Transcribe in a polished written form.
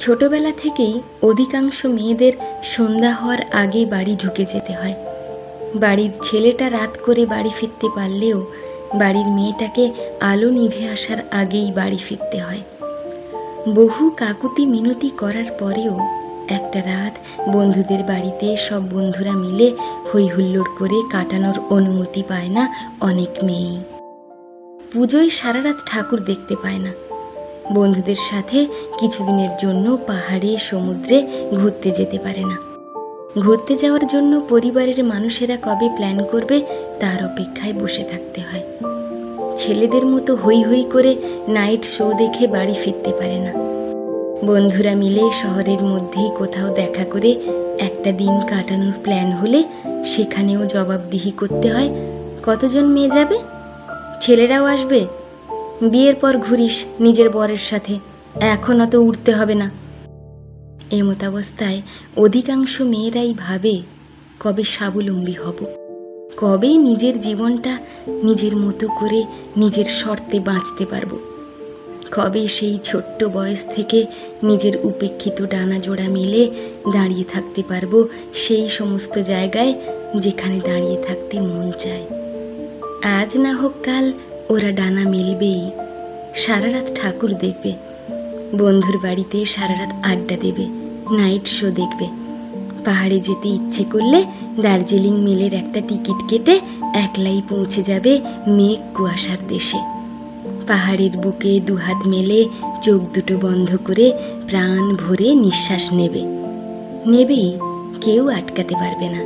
ছোটবেলা থেকেই অধিকাংশ মেয়েদের সন্ধ্যা হওয়ার আগে বাড়ি ঢুকে যেতে হয়। বাড়ির ছেলেটা রাত করে বাড়ি ফিরতে পারলেও বাড়ির মেয়েটাকে আলো নিভে আসার আগেই বাড়ি ফিরতে হয়। বহু কাকুতি মিনতি করার পরেও একটা রাত বন্ধুদের বাড়িতে সব বন্ধুরা মিলে হই হুল্লোড় করে কাটানোর অনুমতি পায় না অনেক মেয়েই। পুজোয় সারা রাত ঠাকুর দেখতে পায় না। বন্ধুদের সাথে কিছুদিনের জন্য পাহাড়ে সমুদ্রে ঘুরতে যেতে পারে না। ঘুরতে যাওয়ার জন্য পরিবারের মানুষেরা কবে প্ল্যান করবে তার অপেক্ষায় বসে থাকতে হয়। ছেলেদের মতো হই হই করে নাইট শো দেখে বাড়ি ফিরতে পারে না। বন্ধুরা মিলে শহরের মধ্যেই কোথাও দেখা করে একটা দিন কাটানোর প্ল্যান হলে সেখানেও জবাবদিহি করতে হয়, কতজন মেয়ে যাবে? ছেলেরাও আসবে? বিয়ের পর ঘুরিস নিজের বরের সাথে, এখন অত উঠতে হবে না। এমতাবস্থায় অধিকাংশ মেয়েরাই ভাবে কবে স্বাবলম্বী হব, কবে নিজের জীবনটা নিজের মতো করে নিজের শর্তে বাঁচতে পারবো, কবে সেই ছোট্ট বয়স থেকে নিজের উপেক্ষিত ডানা জোড়া মিলে দাঁড়িয়ে থাকতে পারবো সেই সমস্ত জায়গায় যেখানে দাঁড়িয়ে থাকতে মন চায়। আজ না হোক কাল ওরা ডানা মেলবেই, সারা রাত ঠাকুর দেখবে, বন্ধুর বাড়িতে সারা রাত আড্ডা দেবে, নাইট শো দেখবে। পাহাড়ে যেতে ইচ্ছে করলে দার্জিলিং মেলের একটা টিকিট কেটে একলাই পৌঁছে যাবে মেঘ কুয়াশার দেশে। পাহাড়ের বুকে দুহাত মেলে চোখ দুটো বন্ধ করে প্রাণ ভরে নিঃশ্বাস নেবেই, কেউ আটকাতে পারবে না।